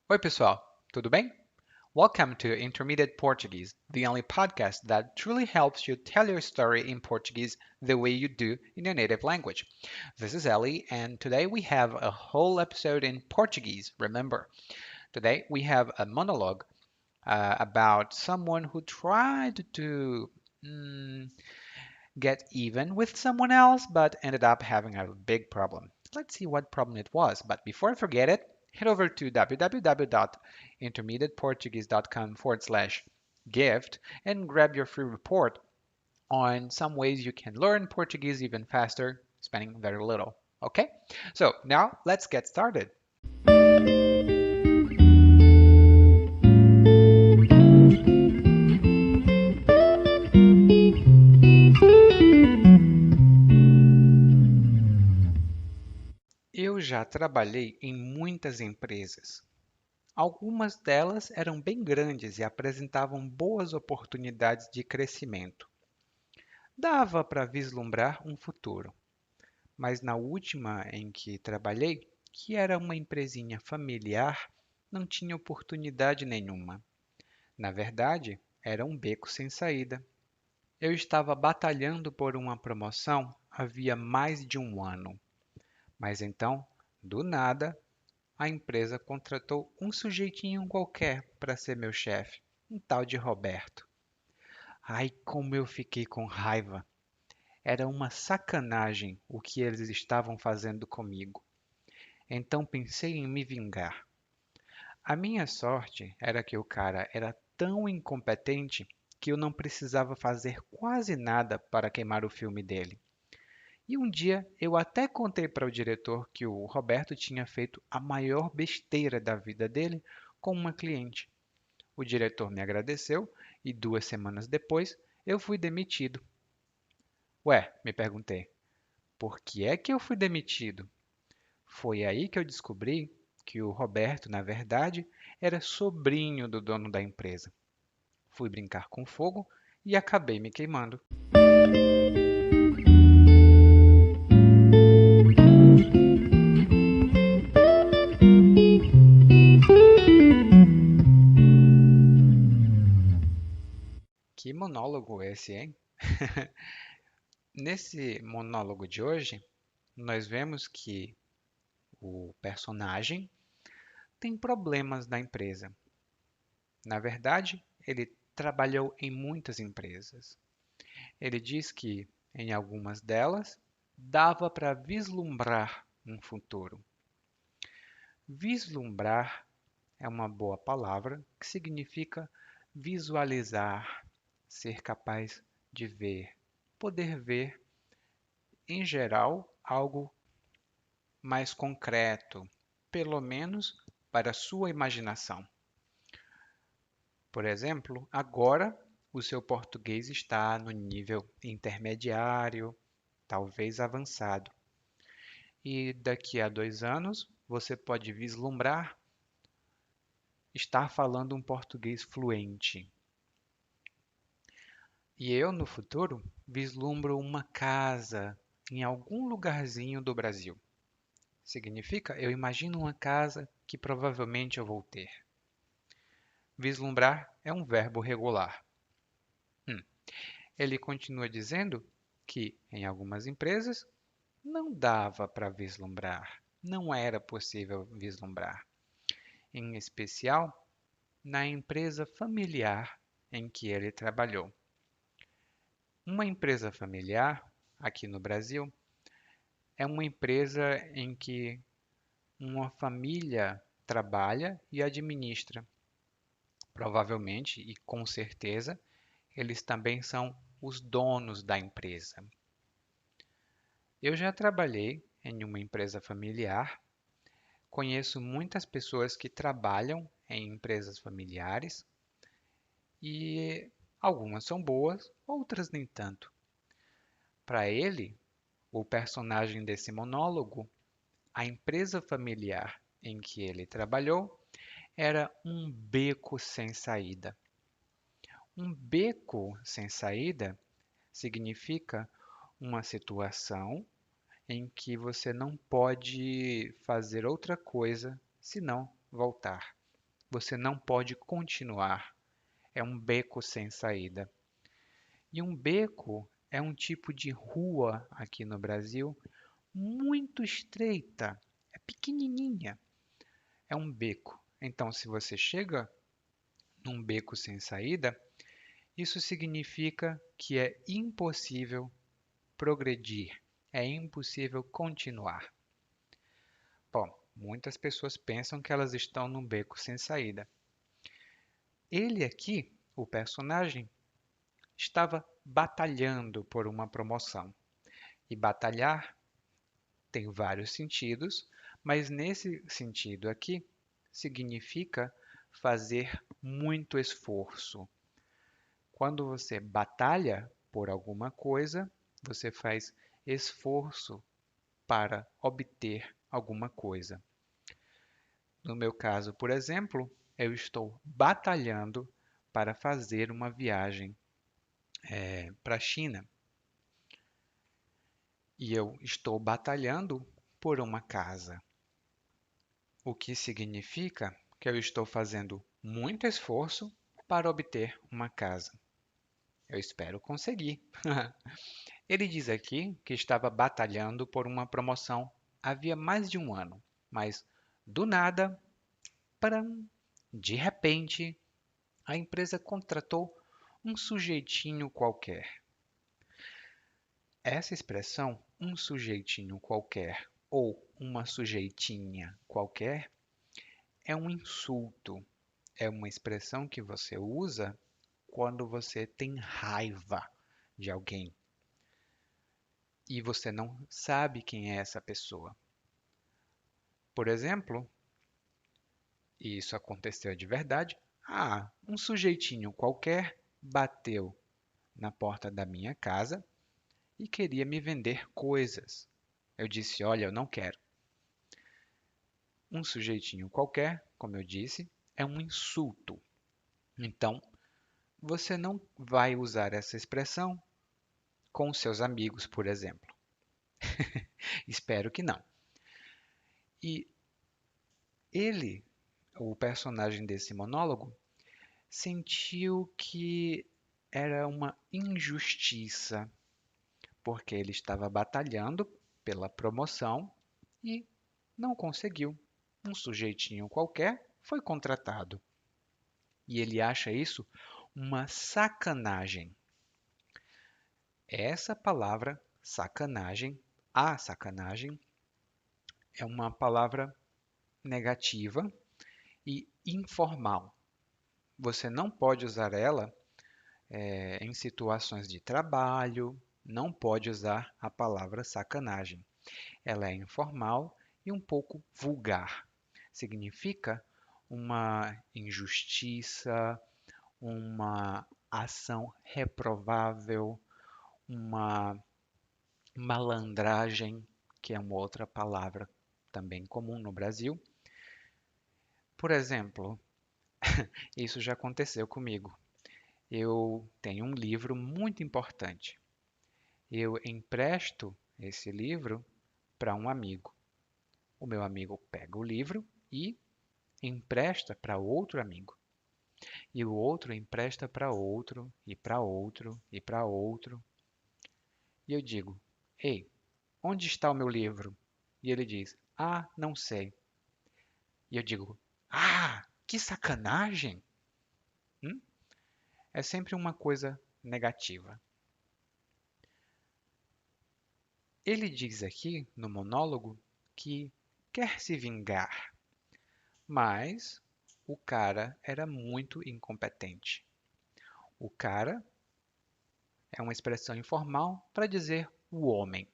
Oi, pessoal, tudo bem? Welcome to Intermediate Portuguese, the only podcast that truly helps you tell your story in Portuguese the way you do in your native language. This is Ellie, and today we have a whole episode in Portuguese. Remember, today we have a monologue about someone who tried to mm, get even with someone else, but ended up having a big problem. Let's see what problem it was. But before I forget it, head over to www.intermediateportuguese.com/gift and grab your free report on some ways you can learn Portuguese even faster, spending very little. Okay? So now let's get started. Eu já trabalhei em muitas empresas. Algumas delas eram bem grandes e apresentavam boas oportunidades de crescimento. Dava para vislumbrar um futuro, mas na última em que trabalhei, que era uma empresinha familiar, não tinha oportunidade nenhuma. Na verdade, era um beco sem saída. Eu estava batalhando por uma promoção havia mais de um ano, mas então, do nada, a empresa contratou um sujeitinho qualquer para ser meu chefe, um tal de Roberto. Ai, como eu fiquei com raiva! Era uma sacanagem o que eles estavam fazendo comigo. Então pensei em me vingar. A minha sorte era que o cara era tão incompetente que eu não precisava fazer quase nada para queimar o filme dele. E um dia eu até contei para o diretor que o Roberto tinha feito a maior besteira da vida dele com uma cliente. O diretor me agradeceu e 2 semanas depois eu fui demitido. Ué, me perguntei, por que é que eu fui demitido? Foi aí que eu descobri que o Roberto, na verdade, era sobrinho do dono da empresa. Fui brincar com fogo e acabei me queimando. Que monólogo esse, hein? Nesse monólogo de hoje, nós vemos que o personagem tem problemas na empresa. Na verdade, ele trabalhou em muitas empresas. Ele diz que, em algumas delas, dava para vislumbrar um futuro. Vislumbrar é uma boa palavra que significa visualizar, ser capaz de ver, poder ver, em geral, algo mais concreto, pelo menos para a sua imaginação. Por exemplo, agora o seu português está no nível intermediário, talvez avançado. E daqui a 2 anos você pode vislumbrar estar falando um português fluente. E eu, no futuro, vislumbro uma casa em algum lugarzinho do Brasil. Significa, eu imagino uma casa que provavelmente eu vou ter. Vislumbrar é um verbo regular. Hum. Ele continua dizendo que, em algumas empresas, não dava para vislumbrar, não era possível vislumbrar. Em especial, na empresa familiar em que ele trabalhou. Uma empresa familiar, aqui no Brasil, é uma empresa em que uma família trabalha e administra. Provavelmente e com certeza, eles também são os donos da empresa. Eu já trabalhei em uma empresa familiar, conheço muitas pessoas que trabalham em empresas familiares e algumas são boas, outras nem tanto. Para ele, o personagem desse monólogo, a empresa familiar em que ele trabalhou era um beco sem saída. Um beco sem saída significa uma situação em que você não pode fazer outra coisa senão voltar. Você não pode continuar. É um beco sem saída. E um beco é um tipo de rua aqui no Brasil muito estreita, é pequenininha, é um beco. Então, se você chega num beco sem saída, isso significa que é impossível progredir, é impossível continuar. Bom, muitas pessoas pensam que elas estão num beco sem saída. Ele aqui, o personagem, estava batalhando por uma promoção. E batalhar tem vários sentidos, mas nesse sentido aqui, significa fazer muito esforço. Quando você batalha por alguma coisa, você faz esforço para obter alguma coisa. No meu caso, por exemplo, eu estou batalhando para fazer uma viagem para a China e eu estou batalhando por uma casa, o que significa que eu estou fazendo muito esforço para obter uma casa. Eu espero conseguir. Ele diz aqui que estava batalhando por uma promoção havia mais de um ano, mas do nada, param, de repente, a empresa contratou um sujeitinho qualquer. Essa expressão, um sujeitinho qualquer ou uma sujeitinha qualquer, é um insulto. É uma expressão que você usa quando você tem raiva de alguém e você não sabe quem é essa pessoa. Por exemplo, e isso aconteceu de verdade, um sujeitinho qualquer bateu na porta da minha casa e queria me vender coisas. Eu disse: Olha, eu não quero. Um sujeitinho qualquer, como eu disse, é um insulto. Então, você não vai usar essa expressão com seus amigos, por exemplo. Espero que não. E ele, o personagem desse monólogo, sentiu que era uma injustiça, porque ele estava batalhando pela promoção e não conseguiu. Um sujeitinho qualquer foi contratado. E ele acha isso uma sacanagem. Essa palavra, sacanagem, a sacanagem, é uma palavra negativa e informal. Você não pode usar ela em situações de trabalho, não pode usar a palavra sacanagem. Ela é informal e um pouco vulgar. Significa uma injustiça, uma ação reprovável, uma malandragem, que é uma outra palavra também comum no Brasil. Por exemplo, isso já aconteceu comigo. Eu tenho um livro muito importante. Eu empresto esse livro para um amigo. O meu amigo pega o livro e empresta para outro amigo. E o outro empresta para outro, e para outro, e para outro. E eu digo: Ei, onde está o meu livro? E ele diz: não sei. E eu digo: que sacanagem! Hum? É sempre uma coisa negativa. Ele diz aqui no monólogo que quer se vingar, mas o cara era muito incompetente. O cara é uma expressão informal para dizer o homem.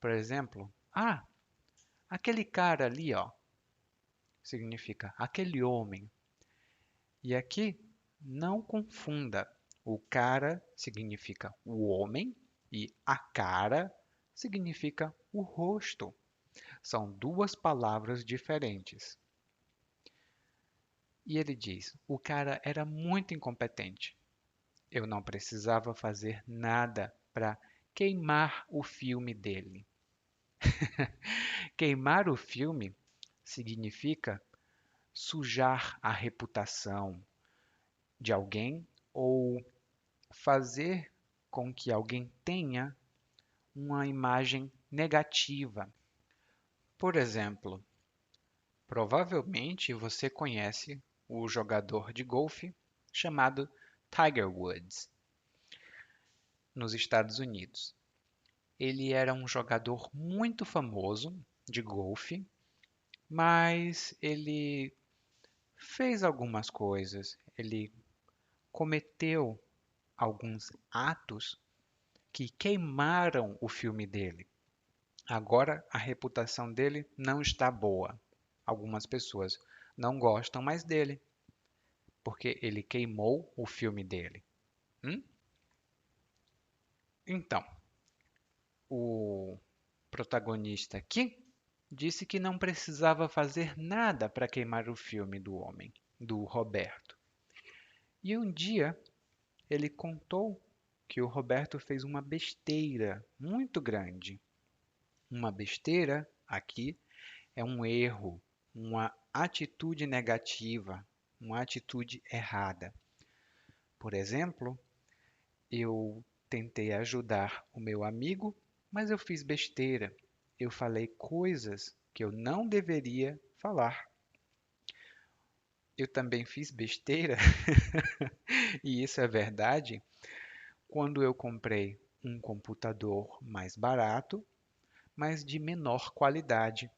Por exemplo, aquele cara ali, ó, significa aquele homem. E aqui, não confunda. O cara significa o homem e a cara significa o rosto. São duas palavras diferentes. E ele diz: o cara era muito incompetente. Eu não precisava fazer nada para queimar o filme dele. Queimar o filme significa sujar a reputação de alguém ou fazer com que alguém tenha uma imagem negativa. Por exemplo, provavelmente você conhece o jogador de golfe chamado Tiger Woods, nos Estados Unidos. Ele era um jogador muito famoso de golfe, mas ele fez algumas coisas, ele cometeu alguns atos que queimaram o filme dele. Agora a reputação dele não está boa. Algumas pessoas não gostam mais dele porque ele queimou o filme dele. Hum? Então, o protagonista aqui disse que não precisava fazer nada para queimar o filme do homem, do Roberto. E um dia ele contou que o Roberto fez uma besteira muito grande. Uma besteira aqui é um erro, uma atitude negativa, uma atitude errada. Por exemplo, eu tentei ajudar o meu amigo, mas eu fiz besteira. Eu falei coisas que eu não deveria falar. Eu também fiz besteira, e isso é verdade, quando eu comprei um computador mais barato, mas de menor qualidade.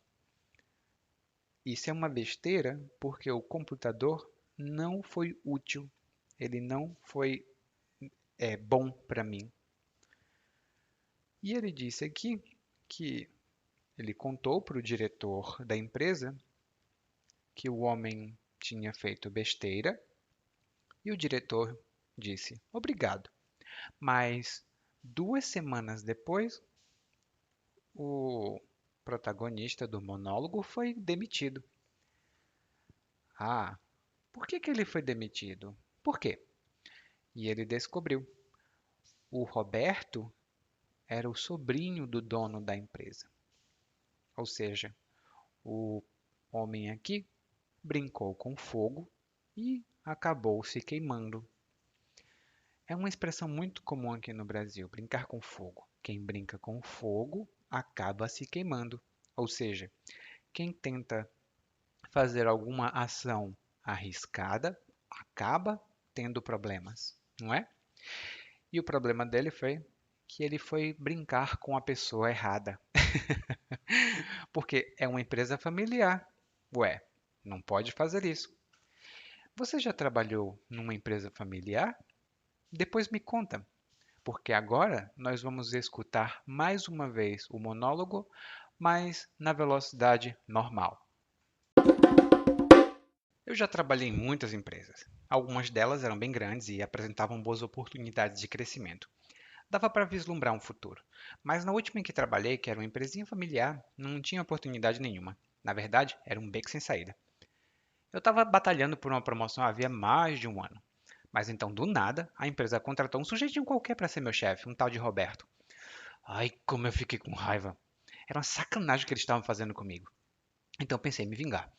Isso é uma besteira porque o computador não foi útil, ele não foi bom para mim. E ele disse aqui que ele contou para o diretor da empresa que o homem tinha feito besteira e o diretor disse obrigado. Mas 2 semanas depois, o protagonista do monólogo foi demitido. Ah, por que que ele foi demitido? Por quê? E ele descobriu. O Roberto era o sobrinho do dono da empresa. Ou seja, o homem aqui brincou com fogo e acabou se queimando. É uma expressão muito comum aqui no Brasil, brincar com fogo. Quem brinca com fogo acaba se queimando. Ou seja, quem tenta fazer alguma ação arriscada acaba tendo problemas, não é? E o problema dele foi que ele foi brincar com a pessoa errada, porque é uma empresa familiar. Ué, não pode fazer isso. Você já trabalhou numa empresa familiar? Depois me conta, porque agora nós vamos escutar mais uma vez o monólogo, mas na velocidade normal. Eu já trabalhei em muitas empresas. Algumas delas eram bem grandes e apresentavam boas oportunidades de crescimento. Dava para vislumbrar um futuro. Mas na última em que trabalhei, que era uma empresinha familiar, não tinha oportunidade nenhuma. Na verdade, era um beco sem saída. Eu estava batalhando por uma promoção havia mais de um ano. Mas então, do nada, a empresa contratou um sujeitinho qualquer para ser meu chefe, um tal de Roberto. Ai, como eu fiquei com raiva. Era uma sacanagem o que eles estavam fazendo comigo. Então pensei em me vingar.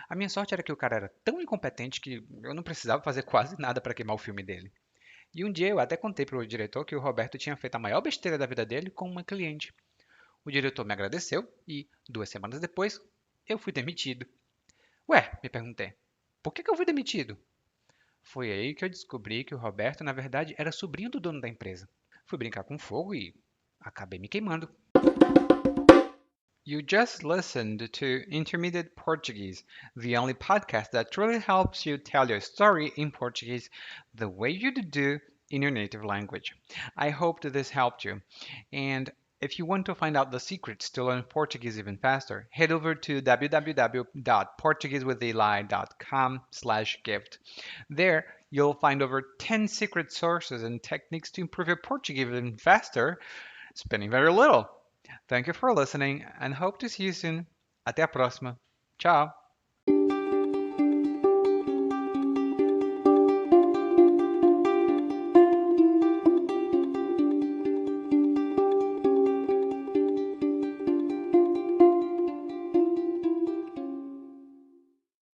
A minha sorte era que o cara era tão incompetente que eu não precisava fazer quase nada para queimar o filme dele. E um dia eu até contei para o diretor que o Roberto tinha feito a maior besteira da vida dele com uma cliente. O diretor me agradeceu e, 2 semanas depois, eu fui demitido. Ué, me perguntei, por que eu fui demitido? Foi aí que eu descobri que o Roberto, na verdade, era sobrinho do dono da empresa. Fui brincar com fogo e acabei me queimando. You just listened to Intermediate Portuguese, the only podcast that truly helps you tell your story in Portuguese the way you do in your native language. I hope that this helped you. And if you want to find out the secrets to learn Portuguese even faster, head over to www.portuguesewitheli.com/gift. There, you'll find over 10 secret sources and techniques to improve your Portuguese even faster, spending very little. Thank you for listening and hope to see you soon. Até a próxima. Tchau.